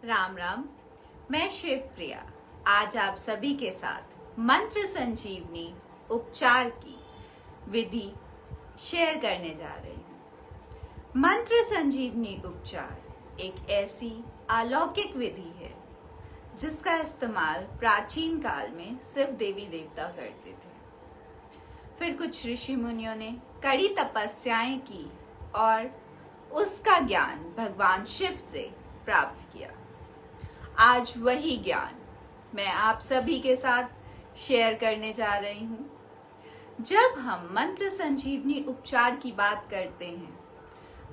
राम राम। मैं शिव प्रिया आज आप सभी के साथ मंत्र संजीवनी उपचार की विधि शेयर करने जा रही हूँ। मंत्र संजीवनी उपचार एक ऐसी अलौकिक विधि है जिसका इस्तेमाल प्राचीन काल में सिर्फ देवी देवता करते थे। फिर कुछ ऋषि मुनियों ने कड़ी तपस्याएं की और उसका ज्ञान भगवान शिव से प्राप्त किया। आज वही ज्ञान मैं आप सभी के साथ शेयर करने जा रही हूँ। जब हम मंत्र संजीवनी उपचार की बात करते हैं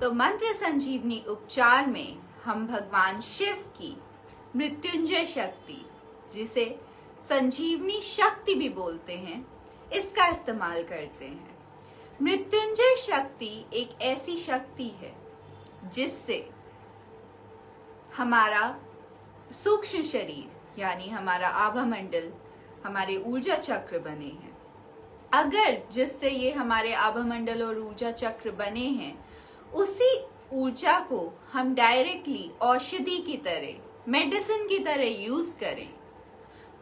तो मंत्र संजीवनी उपचार में हम भगवान शिव की मृत्युंजय शक्ति, जिसे संजीवनी शक्ति भी बोलते हैं, इसका इस्तेमाल करते हैं। मृत्युंजय शक्ति एक ऐसी शक्ति है जिससे हमारा सूक्ष्म शरीर यानी हमारा आभा मंडल, हमारे ऊर्जा चक्र बने हैं। अगर जिससे ये हमारे आभा मंडल और ऊर्जा चक्र बने हैं, उसी ऊर्जा को हम डायरेक्टली औषधि की तरह, मेडिसिन की तरह यूज करें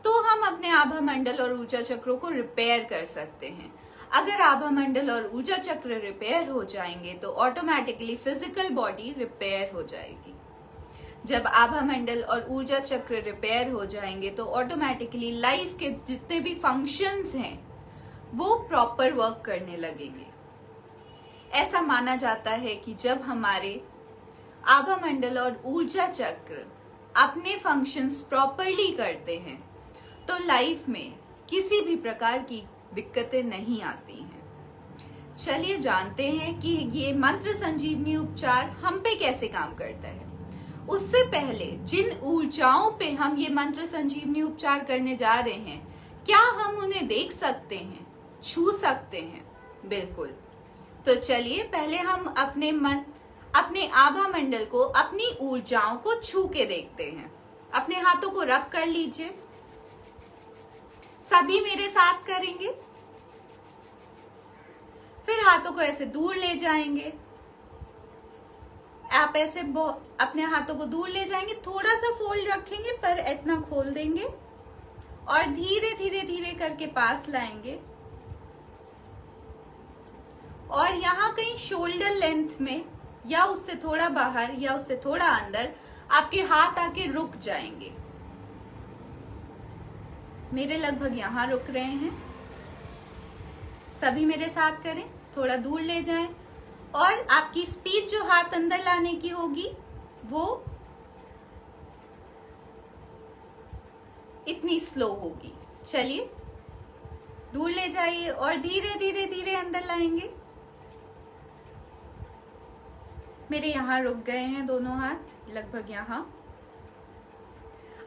तो हम अपने आभा मंडल और ऊर्जा चक्रों को रिपेयर कर सकते हैं। अगर आभा मंडल और ऊर्जा चक्र रिपेयर हो जाएंगे तो ऑटोमेटिकली फिजिकल बॉडी रिपेयर हो जाएगी। जब आभा मंडल और ऊर्जा चक्र रिपेयर हो जाएंगे तो ऑटोमेटिकली लाइफ के जितने भी फंक्शंस हैं वो प्रॉपर वर्क करने लगेंगे। ऐसा माना जाता है कि जब हमारे आभा मंडल और ऊर्जा चक्र अपने फंक्शंस प्रॉपरली करते हैं तो लाइफ में किसी भी प्रकार की दिक्कतें नहीं आती हैं। चलिए जानते हैं कि ये मंत्र संजीवनी उपचार हम पे कैसे काम करता है। उससे पहले जिन ऊर्जाओं पे हम ये मंत्र संजीवनी उपचार करने जा रहे हैं, क्या हम उन्हें देख सकते हैं, छू सकते हैं? बिल्कुल। तो चलिए पहले हम अपने आभा मंडल को, अपनी ऊर्जाओं को छू के देखते हैं। अपने हाथों को रब कर लीजिए। सभी मेरे साथ करेंगे। फिर हाथों को ऐसे दूर ले जाएंगे। आप ऐसे अपने हाथों को दूर ले जाएंगे, थोड़ा सा फोल्ड रखेंगे पर इतना खोल देंगे और धीरे धीरे धीरे करके पास लाएंगे और यहाँ कहीं शोल्डर लेंथ में या उससे थोड़ा बाहर या उससे थोड़ा अंदर आपके हाथ आके रुक जाएंगे। मेरे लगभग यहाँ रुक रहे हैं। सभी मेरे साथ करें। थोड़ा दूर ले जाएं और आपकी स्पीड जो हाथ अंदर लाने की होगी वो इतनी स्लो होगी। चलिए दूर ले जाइए और धीरे धीरे धीरे अंदर लाएंगे। मेरे यहाँ रुक गए हैं दोनों हाथ, लगभग यहाँ।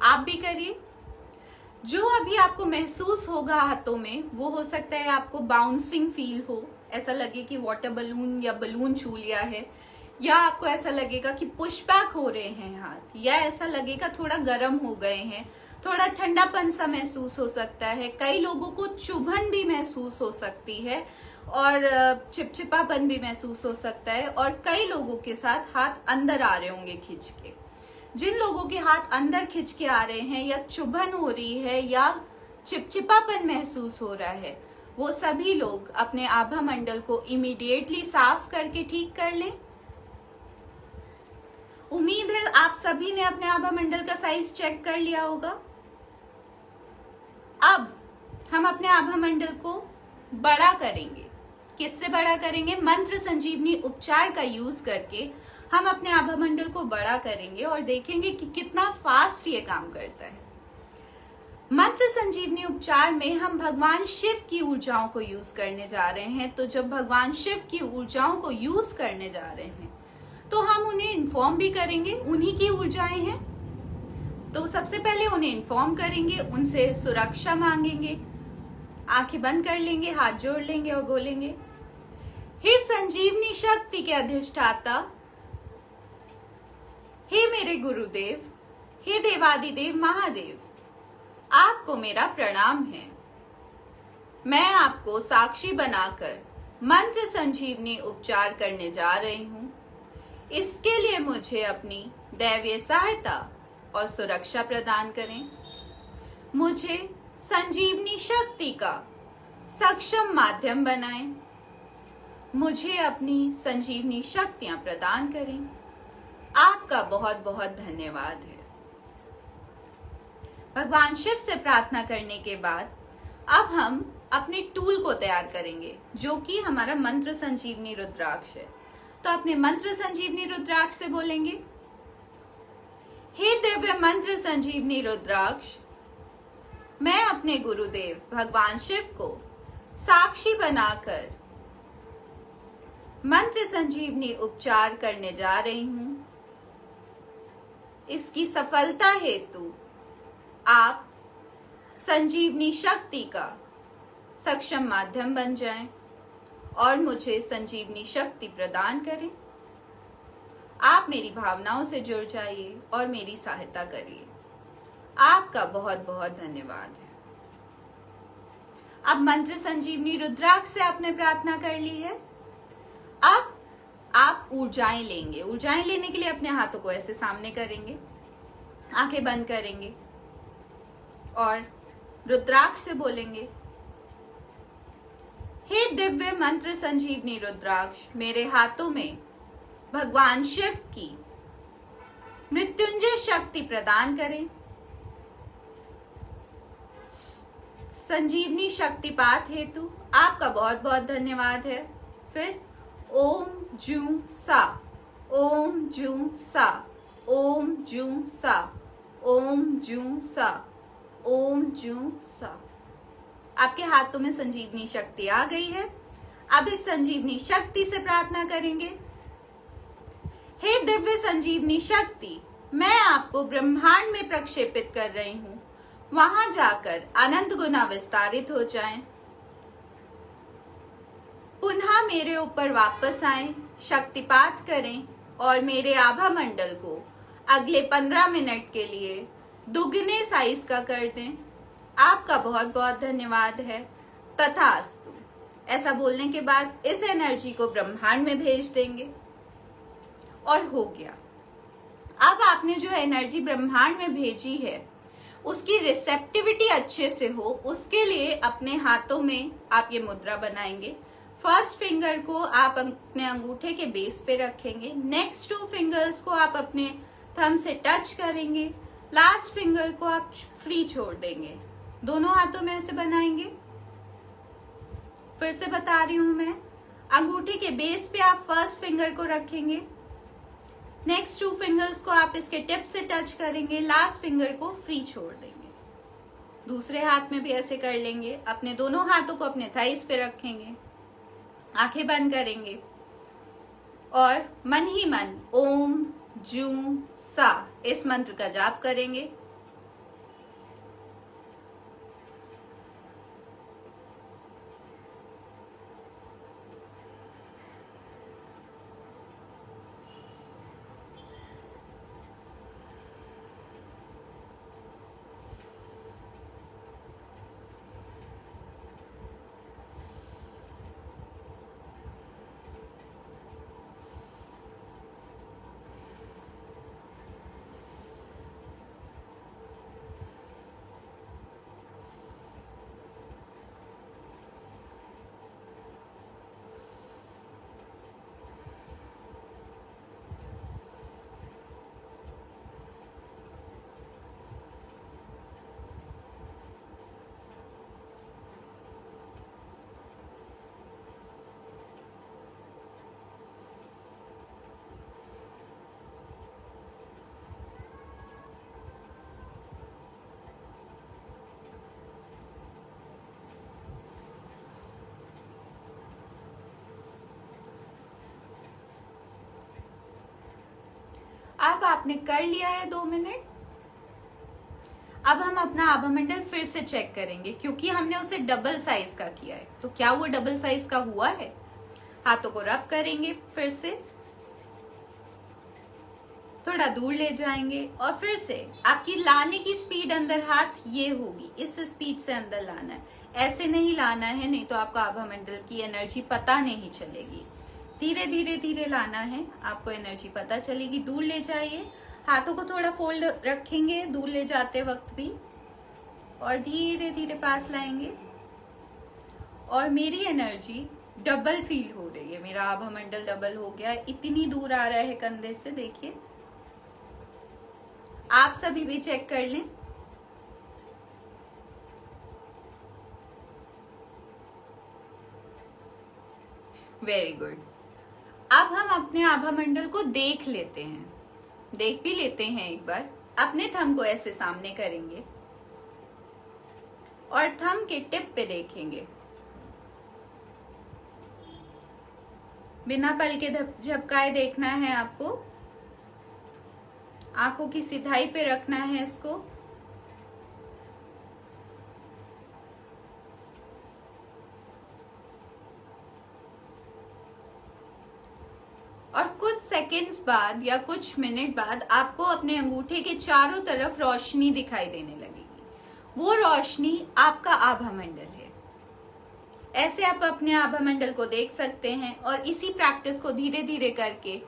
आप भी करिए। जो अभी आपको महसूस होगा हाथों में, वो हो सकता है आपको बाउंसिंग फील हो, ऐसा लगे कि वाटर बलून या बलून छू लिया है, या आपको ऐसा लगेगा कि पुशबैक हो रहे हैं हाथ, या ऐसा लगेगा थोड़ा गर्म हो गए हैं, थोड़ा ठंडापन सा महसूस हो सकता है। कई लोगों को चुभन भी महसूस हो सकती है और चिपचिपापन भी महसूस हो सकता है, और कई लोगों के साथ हाथ अंदर आ रहे होंगे खिंच के। जिन लोगों के हाथ अंदर खिंच के आ रहे हैं या चुभन हो रही है या चिपचिपापन महसूस हो रहा है, वो सभी लोग अपने आभा मंडल को इमीडिएटली साफ करके ठीक कर लें। उम्मीद है आप सभी ने अपने आभा मंडल का साइज चेक कर लिया होगा। अब हम अपने आभा मंडल को बड़ा करेंगे। किससे बड़ा करेंगे? मंत्र संजीवनी उपचार का यूज करके हम अपने आभा मंडल को बड़ा करेंगे और देखेंगे कि कितना फास्ट ये काम करता है। मंत्र संजीवनी उपचार में हम भगवान शिव की ऊर्जाओं को यूज करने जा रहे हैं। तो जब भगवान शिव की ऊर्जाओं को यूज करने जा रहे हैं तो हम उन्हें इन्फॉर्म भी करेंगे, उन्हीं की ऊर्जाएं हैं। तो सबसे पहले उन्हें इन्फॉर्म करेंगे, उनसे सुरक्षा मांगेंगे, आंखें बंद कर लेंगे, हाथ जोड़ लेंगे और बोलेंगे, हे संजीवनी शक्ति के अधिष्ठाता, हे मेरे गुरुदेव, हे देवादिदेव महादेव, आपको मेरा प्रणाम है। मैं आपको साक्षी बनाकर मंत्र संजीवनी उपचार करने जा रही हूँ। इसके लिए मुझे अपनी दैवीय सहायता और सुरक्षा प्रदान करें। मुझे संजीवनी शक्ति का सक्षम माध्यम बनाएं। मुझे अपनी संजीवनी शक्तियां प्रदान करें। आपका बहुत बहुत धन्यवाद है। भगवान शिव से प्रार्थना करने के बाद अब हम अपने टूल को तैयार करेंगे, जो कि हमारा मंत्र संजीवनी रुद्राक्ष है। तो अपने मंत्र संजीवनी रुद्राक्ष से बोलेंगे, हे दिव्य मंत्र संजीवनी रुद्राक्ष, मैं अपने गुरुदेव भगवान शिव को साक्षी बनाकर मंत्र संजीवनी उपचार करने जा रही हूं। इसकी सफलता हेतु आप संजीवनी शक्ति का सक्षम माध्यम बन जाएं और मुझे संजीवनी शक्ति प्रदान करें। आप मेरी भावनाओं से जुड़ जाइए और मेरी सहायता करिए। आपका बहुत बहुत धन्यवाद है। अब मंत्र संजीवनी रुद्राक्ष से आपने प्रार्थना कर ली है। अब आप ऊर्जाएं लेंगे। ऊर्जाएं लेने के लिए अपने हाथों को ऐसे सामने करेंगे, आंखें बंद करेंगे और रुद्राक्ष से बोलेंगे, हे दिव्य मंत्र संजीवनी रुद्राक्ष, मेरे हाथों में भगवान शिव की मृत्युंजय शक्ति प्रदान करें। संजीवनी शक्तिपात हेतु आपका बहुत बहुत धन्यवाद है। फिर ओम जूं सा, ओम जूं सा, ओम जूं सा, ओम जूं सा, ओम जूं सा। आपके हाथों में संजीवनी शक्ति आ गई है। अब इस संजीवनी शक्ति से प्रार्थना करेंगे, हे दिव्य संजीवनी शक्ति, मैं आपको ब्रह्मांड में प्रक्षेपित कर रही हूं। वहां जाकर अनंत गुना विस्तारित हो जाएं। पुनः मेरे ऊपर वापस आएं, शक्तिपात करें और मेरे आभा मंडल को अगले 15 मिनट के लिए दुगने साइज का कर दें। आपका बहुत बहुत धन्यवाद है। तथास्तु। ऐसा बोलने के बाद इस एनर्जी को ब्रह्मांड में भेज देंगे और हो गया। अब आपने जो एनर्जी ब्रह्मांड में भेजी है उसकी रिसेप्टिविटी अच्छे से हो, उसके लिए अपने हाथों में आप ये मुद्रा बनाएंगे। फर्स्ट फिंगर को आप अपने अंगूठे के बेस पे रखेंगे। नेक्स्ट 2 फिंगर्स को आप अपने थंब से टच करेंगे। लास्ट फिंगर को आप फ्री छोड़ देंगे। दोनों हाथों में ऐसे बनाएंगे। फिर से बता रही हूं मैं, अंगूठे के बेस पे आप फर्स्ट फिंगर को रखेंगे। नेक्स्ट 2 फिंगर्स को आप इसके टिप से टच करेंगे। लास्ट फिंगर को फ्री छोड़ देंगे। दूसरे हाथ में भी ऐसे कर लेंगे। अपने दोनों हाथों को अपने थाइस पे रखेंगे, आंखें बंद करेंगे और मन ही मन ओम जूं सा इस मंत्र का जाप करेंगे। अब आपने कर लिया है 2 मिनट। अब हम अपना आभा मंडल फिर से चेक करेंगे, क्योंकि हमने उसे डबल साइज का किया है। तो क्या वो डबल साइज का हुआ है? हाथों को रब करेंगे, फिर से थोड़ा दूर ले जाएंगे और फिर से आपकी लाने की स्पीड अंदर हाथ ये होगी, इस स्पीड से अंदर लाना है। ऐसे नहीं लाना है, नहीं तो आपको आभा मंडल की एनर्जी पता नहीं चलेगी। धीरे धीरे धीरे लाना है, आपको एनर्जी पता चलेगी। दूर ले जाइए, हाथों को थोड़ा फोल्ड रखेंगे दूर ले जाते वक्त भी, और धीरे धीरे पास लाएंगे। और मेरी एनर्जी डबल फील हो रही है, मेरा आभा मंडल डबल हो गया, इतनी दूर आ रहा है कंधे से। देखिए, आप सभी भी चेक कर लें। Very good. अब हम अपने आभा मंडल को देख लेते हैं, देख भी लेते हैं एक बार। अपने थंब को ऐसे सामने करेंगे और थंब के टिप पे देखेंगे, बिना पल के झपकाए देखना है आपको। आंखों की सिधाई पे रखना है इसको। और कुछ सेकंड्स बाद या कुछ मिनट बाद आपको अपने अंगूठे के चारों तरफ रोशनी दिखाई देने लगेगी। वो रोशनी आपका आभा मंडल है। ऐसे आप अपने आभा मंडल को देख सकते हैं। और इसी प्रैक्टिस को धीरे धीरे करके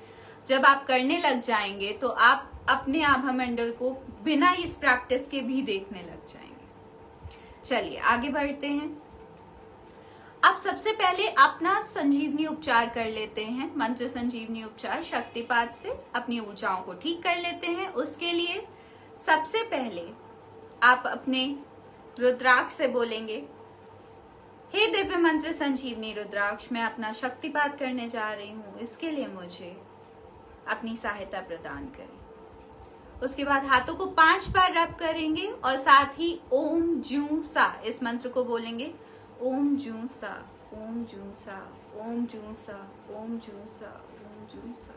जब आप करने लग जाएंगे तो आप अपने आभा मंडल को बिना इस प्रैक्टिस के भी देखने लग जाएंगे। चलिए आगे बढ़ते हैं। अब सबसे पहले अपना संजीवनी उपचार कर लेते हैं। मंत्र संजीवनी उपचार शक्तिपात से अपनी ऊर्जाओं को ठीक कर लेते हैं। उसके लिए सबसे पहले आप अपने रुद्राक्ष से बोलेंगे, हे दिव्य मंत्र संजीवनी रुद्राक्ष, मैं अपना शक्तिपात करने जा रही हूँ, इसके लिए मुझे अपनी सहायता प्रदान करें। उसके बाद हाथों को 5 बार रब करेंगे और साथ ही ओम जू सा इस मंत्र को बोलेंगे। ओम जू सा, ओम जू सा, ओम जू सा, ओम जू सा, ओम जू सा।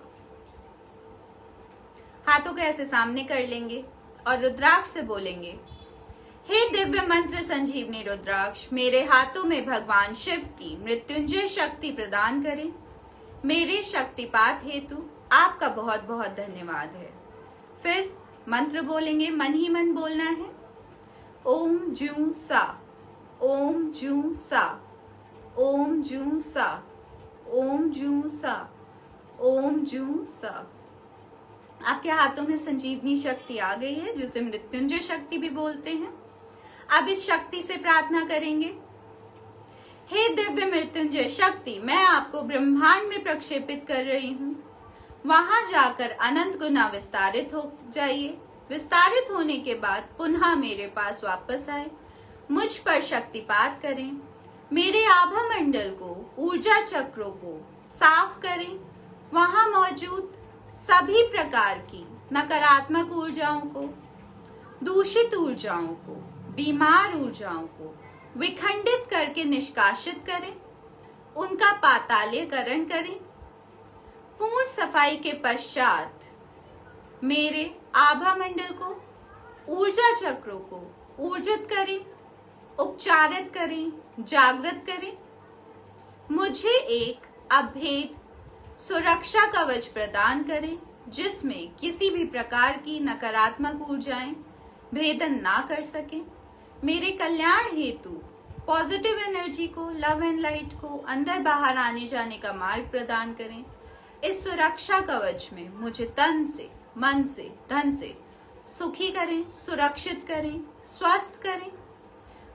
हाथों को ऐसे सामने कर लेंगे और रुद्राक्ष से बोलेंगे, हे दिव्य मंत्र संजीवनी रुद्राक्ष, मेरे हाथों में भगवान शिव की मृत्युंजय शक्ति प्रदान करें। मेरे शक्तिपात हेतु आपका बहुत बहुत धन्यवाद है। फिर मंत्र बोलेंगे, मन ही मन बोलना है। ओम जू सा, ओम जू सा, ओम जू सा, ओम जू सा, ओम जू सा। आपके हाथों में संजीवनी शक्ति आ गई है, जिसे मृत्युंजय शक्ति भी बोलते हैं। अब इस शक्ति से प्रार्थना करेंगे, हे दिव्य मृत्युंजय शक्ति, मैं आपको ब्रह्मांड में प्रक्षेपित कर रही हूँ। वहां जाकर अनंत गुना विस्तारित हो जाइए। विस्तारित होने के बाद पुनः मेरे पास वापस आए, मुझ पर शक्तिपात करें, मेरे आभा मंडल को, ऊर्जा चक्रों को साफ करें। वहां मौजूद सभी प्रकार की नकारात्मक ऊर्जाओं को, दूषित ऊर्जाओं को, बीमार ऊर्जाओं को विखंडित करके निष्कासित करें, उनका पातालीकरण करें। पूर्ण सफाई के पश्चात मेरे आभा मंडल को, ऊर्जा चक्रों को ऊर्जित करें, उपचारित करें, जागृत करें। मुझे एक अभेद सुरक्षा कवच प्रदान करें, जिसमें किसी भी प्रकार की नकारात्मक ऊर्जाएं भेदन ना कर सकें। मेरे कल्याण हेतु पॉजिटिव एनर्जी को, लव एंड लाइट को अंदर बाहर आने जाने का मार्ग प्रदान करें। इस सुरक्षा कवच में मुझे तन से, मन से, धन से सुखी करें, सुरक्षित करें, स्वस्थ करें।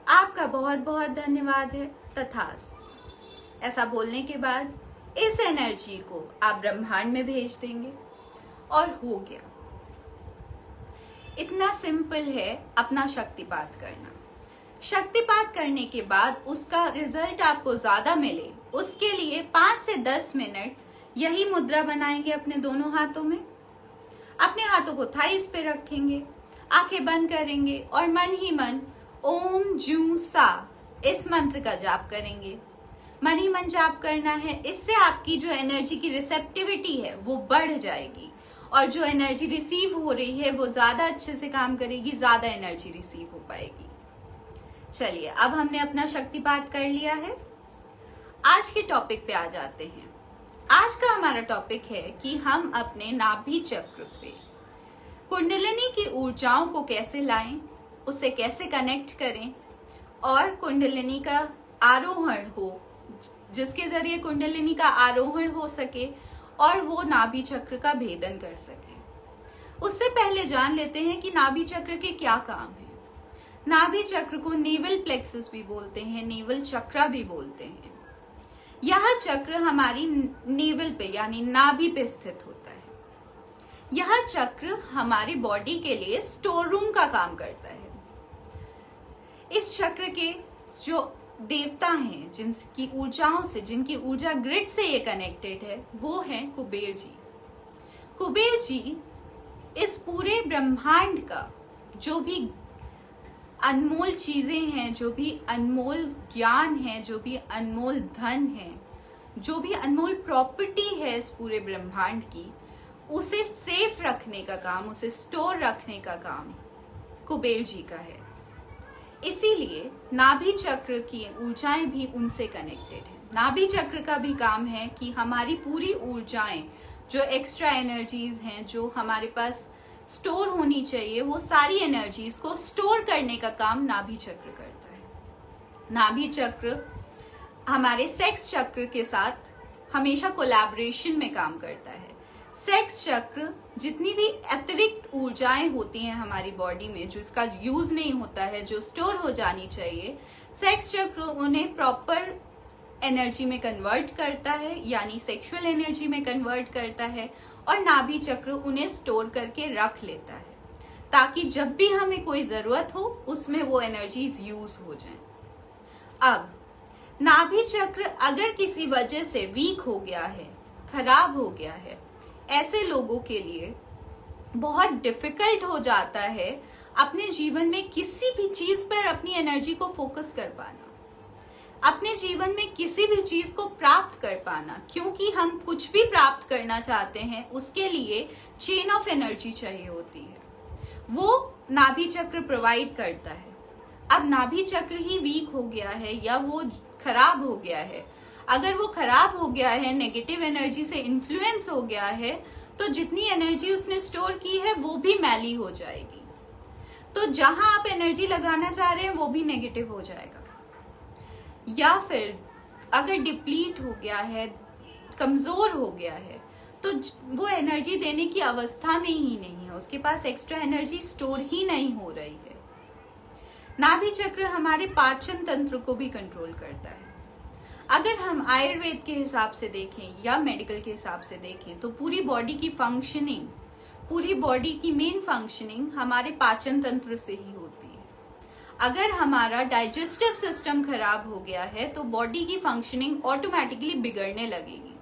आपका बहुत बहुत धन्यवाद है। तथास्तु। ऐसा बोलने के बाद इस एनर्जी को आप ब्रह्मांड में भेज देंगे और हो गया। इतना सिंपल है अपना शक्तिपात करना। शक्तिपात करने के बाद उसका रिजल्ट आपको ज्यादा मिले, उसके लिए 5 से 10 मिनट यही मुद्रा बनाएंगे अपने दोनों हाथों में। अपने हाथों को थाइस पे रखेंगे, आंखें बंद करेंगे और मन ही मन ओम जू सा इस मंत्र का जाप करेंगे। मन ही मन जाप करना है। इससे आपकी जो एनर्जी की रिसेप्टिविटी है वो बढ़ जाएगी और जो एनर्जी रिसीव हो रही है वो ज्यादा अच्छे से काम करेगी, ज्यादा एनर्जी रिसीव हो पाएगी। चलिए, अब हमने अपना शक्तिपात कर लिया है। आज के टॉपिक पे आ जाते हैं। आज का हमारा टॉपिक है कि हम अपने नाभि चक्र पे कुंडलिनी की ऊर्जाओं को कैसे लाएं, उसे कैसे कनेक्ट करें और कुंडलिनी का आरोहण हो, जिसके जरिए कुंडलिनी का आरोहण हो सके और वो नाभि चक्र का भेदन कर सके। उससे पहले जान लेते हैं कि नाभि चक्र के क्या काम है। नाभि चक्र को नेवल प्लेक्सस भी बोलते हैं, नेवल चक्रा भी बोलते हैं। यह चक्र हमारी नेवल पे यानी नाभि पे स्थित होता है। यह चक्र हमारी बॉडी के लिए स्टोर रूम का काम करता है। इस चक्र के जो देवता हैं, जिनकी ऊर्जाओं से, जिनकी ऊर्जा ग्रिड से ये कनेक्टेड है, वो हैं कुबेर जी। कुबेर जी इस पूरे ब्रह्मांड का जो भी अनमोल चीजें हैं, जो भी अनमोल ज्ञान है, जो भी अनमोल धन है, जो भी अनमोल प्रॉपर्टी है इस पूरे ब्रह्मांड की, उसे सेफ रखने का काम, उसे स्टोर रखने का काम कुबेर जी का है। इसीलिए नाभि चक्र की ऊर्जाएं भी उनसे कनेक्टेड है। नाभि चक्र का भी काम है कि हमारी पूरी ऊर्जाएं, जो एक्स्ट्रा एनर्जीज हैं, जो हमारे पास स्टोर होनी चाहिए, वो सारी एनर्जीज को स्टोर करने का काम नाभि चक्र करता है। नाभि चक्र हमारे सेक्स चक्र के साथ हमेशा कोलैबोरेशन में काम करता है। सेक्स चक्र जितनी भी अतिरिक्त ऊर्जाएं होती हैं हमारी बॉडी में, जो इसका यूज नहीं होता है, जो स्टोर हो जानी चाहिए, सेक्स चक्र उन्हें प्रॉपर एनर्जी में कन्वर्ट करता है, यानी सेक्सुअल एनर्जी में कन्वर्ट करता है, और नाभि चक्र उन्हें स्टोर करके रख लेता है, ताकि जब भी हमें कोई जरूरत हो उसमें वो एनर्जीज यूज हो जाएं। अब नाभि चक्र अगर किसी वजह से वीक हो गया है, खराब हो गया है, ऐसे लोगों के लिए बहुत डिफिकल्ट हो जाता है अपने जीवन में किसी भी चीज पर अपनी एनर्जी को फोकस कर पाना, अपने जीवन में किसी भी चीज को प्राप्त कर पाना, क्योंकि हम कुछ भी प्राप्त करना चाहते हैं उसके लिए चेन ऑफ एनर्जी चाहिए होती है, वो नाभि चक्र प्रोवाइड करता है। अब नाभि चक्र ही वीक हो गया है या वो खराब हो गया है, अगर वो खराब हो गया है, नेगेटिव एनर्जी से इन्फ्लुएंस हो गया है, तो जितनी एनर्जी उसने स्टोर की है वो भी मैली हो जाएगी। तो जहां आप एनर्जी लगाना चाह रहे हैं वो भी नेगेटिव हो जाएगा। या फिर अगर डिप्लीट हो गया है, कमजोर हो गया है, तो वो एनर्जी देने की अवस्था में ही नहीं है, उसके पास एक्स्ट्रा एनर्जी स्टोर ही नहीं हो रही है। नाभि चक्र हमारे पाचन तंत्र को भी कंट्रोल करता है। अगर हम आयुर्वेद के हिसाब से देखें या मेडिकल के हिसाब से देखें, तो पूरी बॉडी की फंक्शनिंग, पूरी बॉडी की मेन फंक्शनिंग हमारे पाचन तंत्र से ही होती है। अगर हमारा डाइजेस्टिव सिस्टम खराब हो गया है तो बॉडी की फंक्शनिंग ऑटोमेटिकली बिगड़ने लगेगी।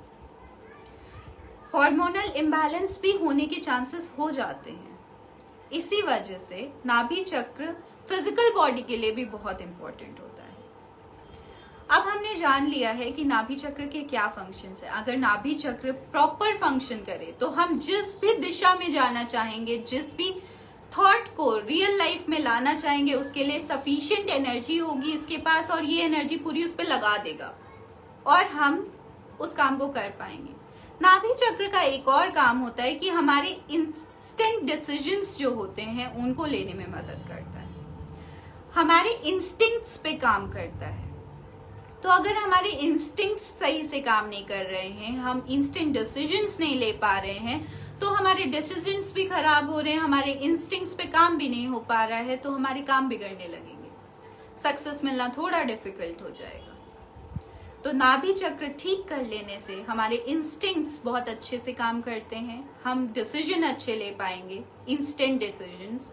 हार्मोनल इम्बैलेंस भी होने के चांसेस हो जाते हैं। इसी वजह से नाभि चक्र फिजिकल बॉडी के लिए भी बहुत इंपॉर्टेंट होता है। अब हमने जान लिया है कि नाभि चक्र के क्या फंक्शंस हैं। अगर नाभि चक्र प्रॉपर फंक्शन करे तो हम जिस भी दिशा में जाना चाहेंगे, जिस भी थॉट को रियल लाइफ में लाना चाहेंगे, उसके लिए सफिशिएंट एनर्जी होगी इसके पास, और ये एनर्जी पूरी उस पर लगा देगा और हम उस काम को कर पाएंगे। नाभि चक्र का एक और काम होता है कि हमारे इंस्टेंट डिसीजंस जो होते हैं उनको लेने में मदद करता है, हमारे इंस्टिंक्ट्स पे काम करता है। तो अगर हमारे इंस्टिंक्ट्स सही से काम नहीं कर रहे हैं, हम इंस्टेंट डिसीजंस नहीं ले पा रहे हैं, तो हमारे डिसीजंस भी खराब हो रहे हैं, हमारे इंस्टिंक्ट्स पे काम भी नहीं हो पा रहा है, तो हमारे काम बिगड़ने लगेंगे, सक्सेस मिलना थोड़ा डिफिकल्ट हो जाएगा। तो नाभि चक्र ठीक कर लेने से हमारे इंस्टिंक्ट्स बहुत अच्छे से काम करते हैं, हम डिसीजन अच्छे ले पाएंगे, इंस्टेंट डिसीजंस।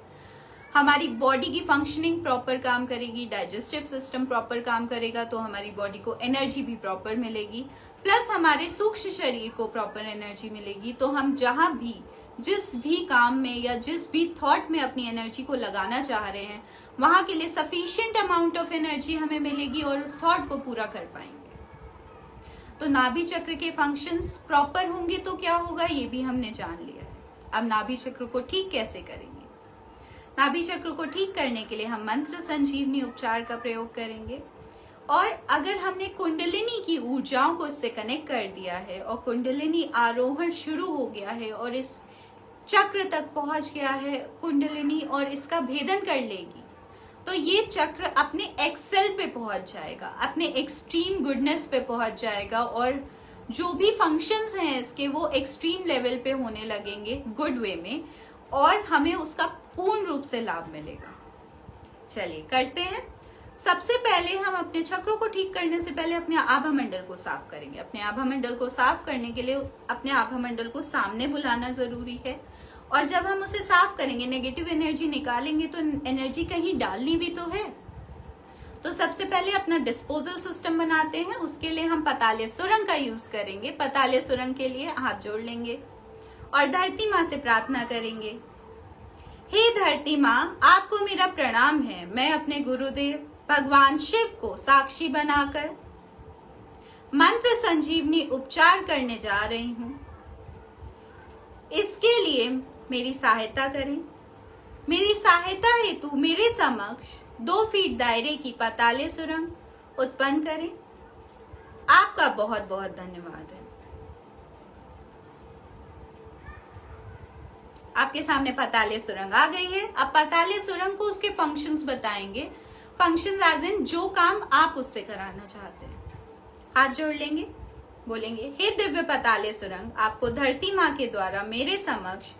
हमारी बॉडी की फंक्शनिंग प्रॉपर काम करेगी, डाइजेस्टिव सिस्टम प्रॉपर काम करेगा, तो हमारी बॉडी को एनर्जी भी प्रॉपर मिलेगी, प्लस हमारे सूक्ष्म शरीर को प्रॉपर एनर्जी मिलेगी। तो हम जहां भी, जिस भी काम में या जिस भी थॉट में अपनी एनर्जी को लगाना चाह रहे हैं, वहां के लिए सफिशिएंट अमाउंट ऑफ एनर्जी हमें मिलेगी और उस थॉट को पूरा कर पाएंगे। तो नाभि चक्र के फंक्शंस प्रॉपर होंगे तो क्या होगा, ये भी हमने जान लिया है। अब नाभि चक्र को ठीक कैसे करेंगे? नाभि चक्र को ठीक करने के लिए हम मंत्र संजीवनी उपचार का प्रयोग करेंगे, और अगर हमने कुंडलिनी की ऊर्जाओं को इससे कनेक्ट कर दिया है और कुंडलिनी आरोहण शुरू हो गया है और इस चक्र तक पहुंच गया है कुंडलिनी और इसका भेदन कर लेगी, तो ये चक्र अपने एक्सेल पे पहुंच जाएगा, अपने एक्सट्रीम गुडनेस पे पहुंच जाएगा, और जो भी फंक्शंस हैं इसके वो एक्सट्रीम लेवल पे होने लगेंगे गुड वे में, और हमें उसका पूर्ण रूप से लाभ मिलेगा। चलिए करते हैं। सबसे पहले हम अपने चक्रों को ठीक करने से पहले अपने आभा मंडल को साफ करेंगे। अपने आभा मंडल को साफ करने के लिए अपने आभा मंडल को सामने बुलाना जरूरी है, और जब हम उसे साफ करेंगे, नेगेटिव एनर्जी निकालेंगे, तो एनर्जी कहीं डालनी भी तो है। तो सबसे पहले अपना डिस्पोजल सिस्टम बनाते हैं। उसके लिए हम पताले सुरंग का यूज करेंगे। पताले सुरंग के लिए हाथ जोड़ लेंगे और धरती माँ से प्रार्थना करेंगे, हे धरती माँ, आपको मेरा प्रणाम है। मैं अपने गुरुदेव भगवान शिव को साक्षी बनाकर मंत्र संजीवनी उपचार करने जा रही हूं। इसके लिए मेरी सहायता करें। मेरी सहायता हेतु मेरे समक्ष 2 फीट दायरे की पताले सुरंग उत्पन्न करें। आपका बहुत बहुत धन्यवाद है। आपके सामने पताले सुरंग आ गई है। अब पताले सुरंग को उसके फंक्शंस बताएंगे। फंक्शन एज इन जो काम आप उससे कराना चाहते हैं। हाथ जोड़ लेंगे, बोलेंगे, हे दिव्य पताले सुरंग, आपको धरती माँ के द्वारा मेरे समक्ष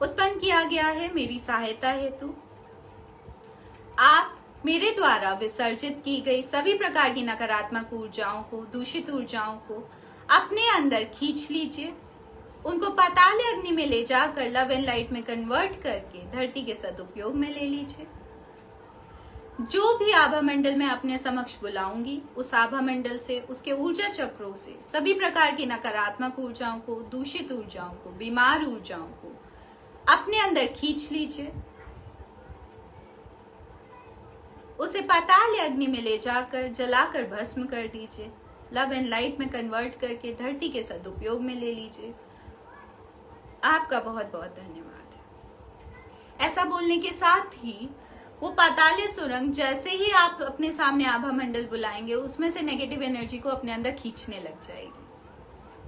उत्पन्न किया गया है। मेरी सहायता हेतु आप मेरे द्वारा विसर्जित की गई सभी प्रकार की नकारात्मक ऊर्जाओं को, दूषित ऊर्जाओं को अपने अंदर खींच लीजिए। उनको पाताल अग्नि में ले जाकर लव एंड लाइट में कन्वर्ट करके धरती के सदुपयोग में ले लीजिए। जो भी आभा मंडल में अपने समक्ष बुलाऊंगी, उस आभा मंडल से, उसके ऊर्जा चक्रों से सभी प्रकार की नकारात्मक ऊर्जाओं को, दूषित ऊर्जाओं को, बीमार ऊर्जाओं को अपने अंदर खींच लीजिए। उसे पाताल अग्नि में ले जाकर जलाकर भस्म कर दीजिए। लव एंड लाइट में कन्वर्ट करके धरती के सदुपयोग में ले लीजिए। आपका बहुत बहुत धन्यवाद है। ऐसा बोलने के साथ ही वो पाताले सुरंग जैसे ही आप अपने सामने आभा मंडल बुलाएंगे, उसमें से नेगेटिव एनर्जी को अपने अंदर खींचने लग जाएगी।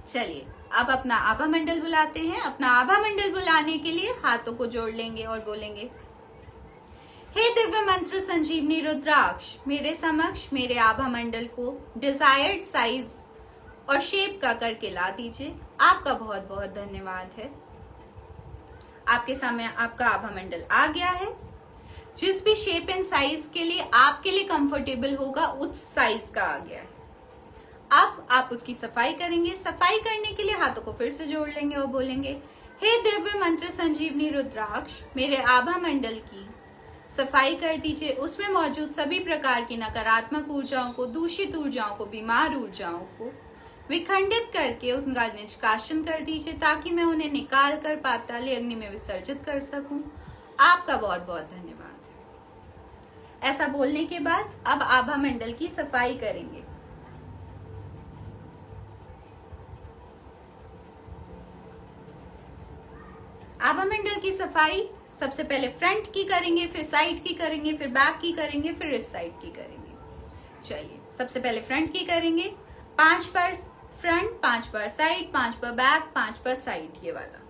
चलिए अब अपना आभा मंडल बुलाते हैं। अपना आभा मंडल बुलाने के लिए हाथों को जोड़ लेंगे और बोलेंगे, हे दिव्य मंत्र संजीवनी रुद्राक्ष, मेरे समक्ष मेरे आभा मंडल को डिजायर्ड साइज और शेप का करके ला दीजिए। आपका बहुत बहुत धन्यवाद है। आपके सामने आपका आभा मंडल आ गया है। जिस भी शेप एंड साइज के लिए आपके लिए कंफर्टेबल होगा, उस साइज का आ गया है। अब आप उसकी सफाई करेंगे। सफाई करने के लिए हाथों को फिर से जोड़ लेंगे और बोलेंगे, हे दिव्य मंत्र संजीवनी रुद्राक्ष, मेरे आभा मंडल की सफाई कर दीजिए। उसमें मौजूद सभी प्रकार की नकारात्मक ऊर्जाओं को, दूषित ऊर्जाओं को, बीमार ऊर्जाओं को विखंडित करके उनका निष्कासन कर दीजिए, ताकि मैं उन्हें निकाल कर पाताल अग्नि में विसर्जित कर सकूं। आपका बहुत बहुत धन्यवाद। ऐसा बोलने के बाद अब आभा मंडल की सफाई करेंगे। आभा मंडल की सफाई सबसे पहले फ्रंट की करेंगे, फिर साइड की करेंगे, फिर बैक की करेंगे, फिर इस साइड की करेंगे। चलिए सबसे पहले फ्रंट की करेंगे। 5 बार फ्रंट, 5 बार साइड, 5 बार बैक, 5 बार साइड, ये वाला।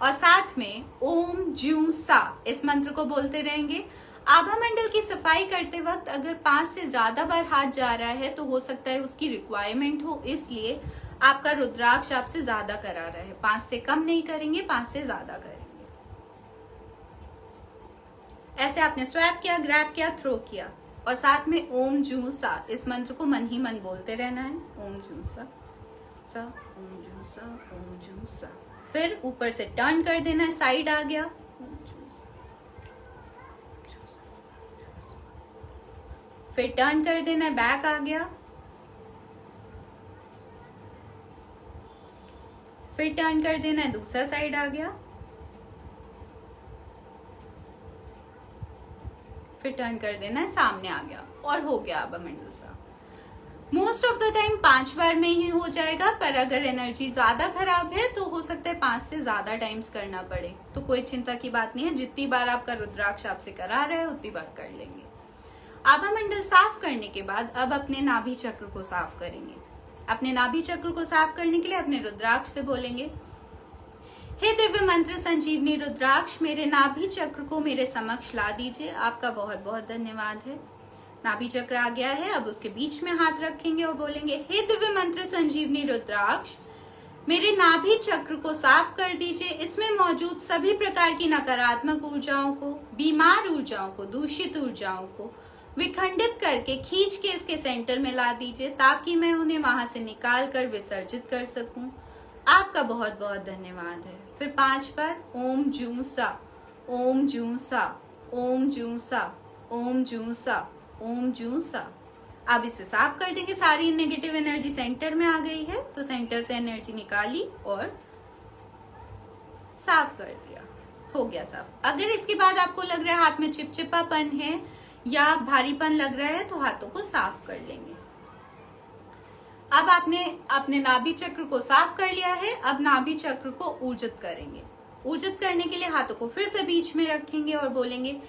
और साथ में ओम ज्यू सा इस मंत्र को बोलते रहेंगे। आभा मंडल की सफाई करते वक्त अगर 5 से ज्यादा बार हाथ जा रहा है तो हो सकता है उसकी रिक्वायरमेंट हो, इसलिए आपका रुद्राक्ष आपसे ज्यादा करा रहा है। 5 से कम नहीं करेंगे, 5 से ज्यादा करेंगे। ऐसे आपने स्वैप किया, ग्रैब किया, थ्रो किया, और साथ में ओम जू सा इस मंत्र को मन ही मन बोलते रहना है। ओम जू सा सा, ओम जू सा, ओम जू सा। फिर ऊपर से टर्न कर देना है, साइड आ गया, फिर टर्न कर देना है, बैक आ गया, फिर टर्न कर देना है, दूसरा साइड आ गया, फिर टर्न कर देना है, सामने आ गया, और हो गया आभा मंडल सा। मोस्ट ऑफ द टाइम 5 बार में ही हो जाएगा, पर अगर एनर्जी ज्यादा खराब है तो हो सकता है 5 से ज्यादा टाइम्स करना पड़े। तो कोई चिंता की बात नहीं है, जितनी बार आपका रुद्राक्ष आपसे करा रहा है उतनी बार कर लेंगे। आभा मंडल साफ करने के बाद अब अपने नाभि चक्र को साफ करेंगे। अपने नाभि चक्र को साफ करने के लिए अपने रुद्राक्ष से बोलेंगे, हे दिव्य मंत्र संजीवनी रुद्राक्ष, मेरे नाभि चक्र को मेरे समक्ष ला दीजिए। आपका बहुत बहुत धन्यवाद है। नाभि चक्र आ गया है। अब उसके बीच में हाथ रखेंगे और बोलेंगे, हे दिव्य मंत्र संजीवनी रुद्राक्ष, मेरे नाभि चक्र को साफ कर दीजिए। इसमें मौजूद सभी प्रकार की नकारात्मक ऊर्जाओं को, बीमार ऊर्जाओं को, दूषित ऊर्जाओं को विखंडित करके खींच के इसके सेंटर में ला दीजिए, ताकि मैं उन्हें वहां से निकाल कर विसर्जित कर सकूं। आपका बहुत बहुत धन्यवाद है। फिर 5 बार ओम जू सा, ओम जू सा, ओम जू सा, ओम जू सा, ओम जू सा। अब इसे साफ कर देंगे। सारी नेगेटिव एनर्जी सेंटर में आ गई है, तो सेंटर से एनर्जी निकाली और साफ कर दिया, हो गया साफ। अगर इसके बाद आपको लग रहा है हाथ में चिपचिपापन है या भारीपन लग रहा है, तो हाथों को साफ कर लेंगे। अब आपने अपने नाभि चक्र को साफ कर लिया है। अब नाभि चक्र को ऊर्जित करेंगे। ऊर्जित करने के लिए हाथों को फिर से बीच में रखेंगे और बोलेंगे,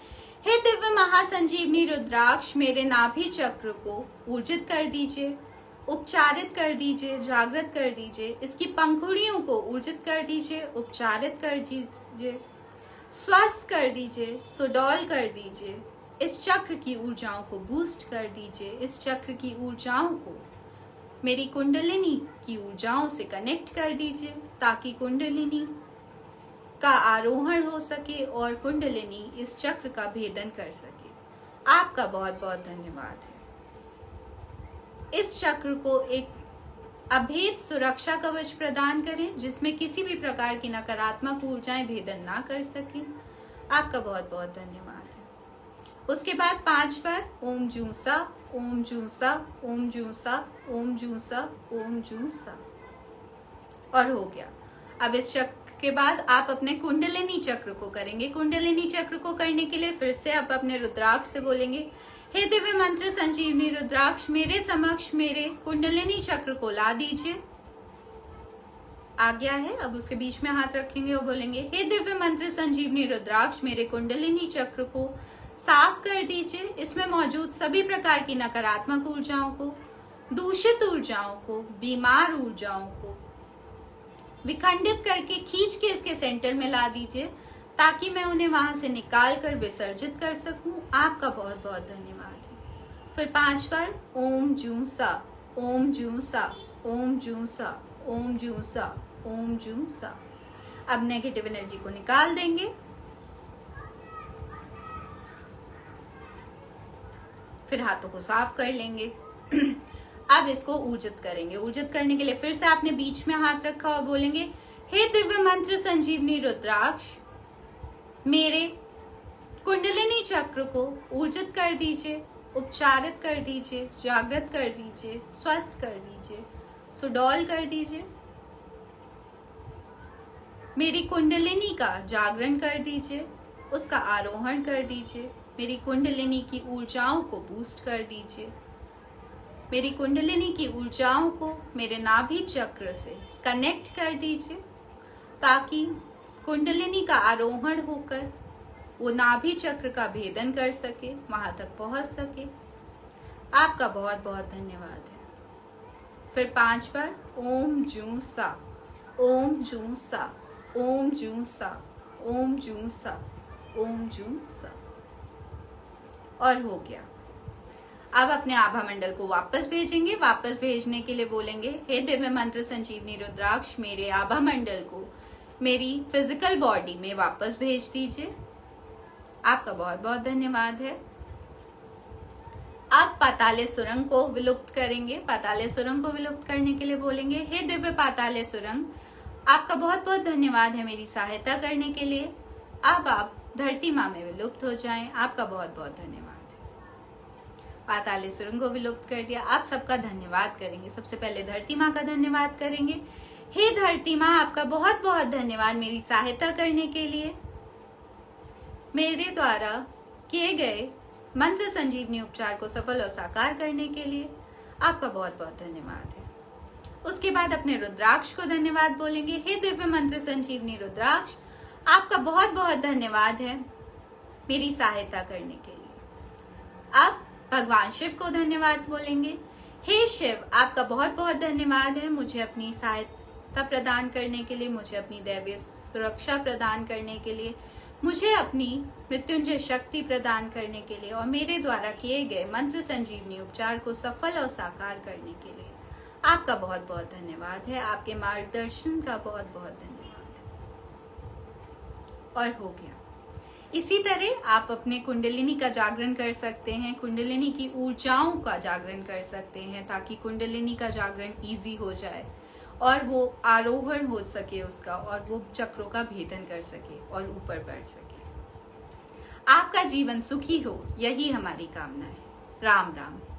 हे दिव्य महासंजीवनी रुद्राक्ष, मेरे नाभि चक्र को ऊर्जित कर दीजिए, उपचारित कर दीजिए, जागृत कर दीजिए। इसकी पंखुड़ियों को ऊर्जित कर दीजिए, उपचारित कर दीजिए, स्वस्थ कर दीजिए, सुडौल कर दीजिए। इस चक्र की ऊर्जाओं को बूस्ट कर दीजिए। इस चक्र की ऊर्जाओं को मेरी कुंडलिनी की ऊर्जाओं से कनेक्ट कर दीजिए, ताकि कुंडलिनी का आरोहण हो सके और कुंडलिनी इस चक्र का भेदन कर सके। आपका बहुत बहुत धन्यवाद है। इस चक्र को एक अभेद सुरक्षा कवच प्रदान करें, जिसमें किसी भी प्रकार की नकारात्मक ऊर्जाएं भेदन ना कर सके। आपका बहुत बहुत धन्यवाद है। उसके बाद 5 बार ओम जूसा, ओम जूसा, ओम जूसा, ओम जूसा, ओम जूसा, और हो गया। अब इस चक्र के बाद आप अपने कुंडलिनी चक्र को करेंगे। कुंडलिनी चक्र को करने के लिए फिर से आप अपने रुद्राक्ष से बोलेंगे, हे दिव्य मंत्र संजीवनी रुद्राक्ष, मेरे समक्ष मेरे कुंडलिनी चक्र को ला दीजिए। आ गया है। अब उसके बीच में हाथ रखेंगे और बोलेंगे, हे दिव्य मंत्र संजीवनी रुद्राक्ष, मेरे कुंडलिनी चक्र को साफ कर दीजिए। इसमें मौजूद सभी प्रकार की नकारात्मक ऊर्जाओं को, दूषित ऊर्जाओं को, बीमार ऊर्जाओं को विखंडित करके खींच के इसके सेंटर में ला दीजिए, ताकि मैं उन्हें वहां से निकाल कर विसर्जित कर सकूं। आपका बहुत बहुत धन्यवाद है। फिर 5 बार ओम जू सा, ओम जू सा, ओम जू सा, ओम जू सा, ओम जू सा। अब नेगेटिव एनर्जी को निकाल देंगे। फिर हाथों को साफ कर लेंगे। अब इसको ऊर्जित करेंगे। ऊर्जित करने के लिए फिर से आपने बीच में हाथ रखा और बोलेंगे, हे दिव्य मंत्र संजीवनी रुद्राक्ष, मेरे कुंडलिनी चक्र को ऊर्जित कर दीजिए, उपचारित कर दीजिए, जागृत कर दीजिए, स्वस्थ कर दीजिए, सुडौल कर दीजिए। मेरी कुंडलिनी का जागरण कर दीजिए, उसका आरोहण कर दीजिए। मेरी कुंडलिनी की ऊर्जाओं को बूस्ट कर दीजिए। मेरी कुंडलिनी की ऊर्जाओं को मेरे नाभि चक्र से कनेक्ट कर दीजिए, ताकि कुंडलिनी का आरोहण होकर वो नाभि चक्र का भेदन कर सके, वहां तक पहुंच सके। आपका बहुत बहुत धन्यवाद है। फिर 5 बार ओम जू सा, ओम जू सा, ओम जू सा, ओम जू सा, ओम जू सा, और हो गया। अब अपने आभा मंडल को वापस भेजेंगे। वापस भेजने के लिए बोलेंगे, हे दिव्य मंत्र संजीवनी रुद्राक्ष, मेरे आभा मंडल को मेरी फिजिकल बॉडी में वापस भेज दीजिए। आपका बहुत बहुत धन्यवाद है। अब पाताले सुरंग को विलुप्त करेंगे। पाताले सुरंग को विलुप्त करने के लिए बोलेंगे, हे दिव्य पाताले सुरंग, आपका बहुत बहुत धन्यवाद है मेरी सहायता करने के लिए। अब आप धरती माँ में विलुप्त हो जाएं। आपका बहुत बहुत धन्यवाद। पाताले सुरंग को विलुप्त कर दिया। आप सबका धन्यवाद करेंगे। सबसे पहले धरती माँ का धन्यवाद करेंगे। हे धरती माँ, आपका बहुत बहुत धन्यवाद मेरी सहायता करने के लिए। मेरे द्वारा किए गए मंत्र संजीवनी उपचार को सफल और साकार करने के लिए आपका बहुत बहुत धन्यवाद है। उसके बाद अपने रुद्राक्ष को धन्यवाद बोलेंगे, हे दिव्य मंत्र संजीवनी रुद्राक्ष, आपका बहुत बहुत धन्यवाद है मेरी सहायता करने के लिए। अब भगवान शिव को धन्यवाद बोलेंगे, हे शिव, आपका बहुत बहुत धन्यवाद है मुझे अपनी सहायता प्रदान करने के लिए, मुझे अपनी दैवीय सुरक्षा प्रदान करने के लिए, मुझे अपनी मृत्युंजय शक्ति प्रदान करने के लिए और मेरे द्वारा किए गए मंत्र संजीवनी उपचार को सफल और साकार करने के लिए। आपका बहुत बहुत धन्यवाद है, आपके मार्गदर्शन का बहुत बहुत धन्यवाद है। और हो गया। इसी तरह आप अपने कुंडलिनी का जागरण कर सकते हैं, कुंडलिनी की ऊर्जाओं का जागरण कर सकते हैं, ताकि कुंडलिनी का जागरण इजी हो जाए और वो आरोहण हो सके उसका, और वो चक्रों का भेदन कर सके और ऊपर बढ़ सके। आपका जीवन सुखी हो, यही हमारी कामना है। राम राम।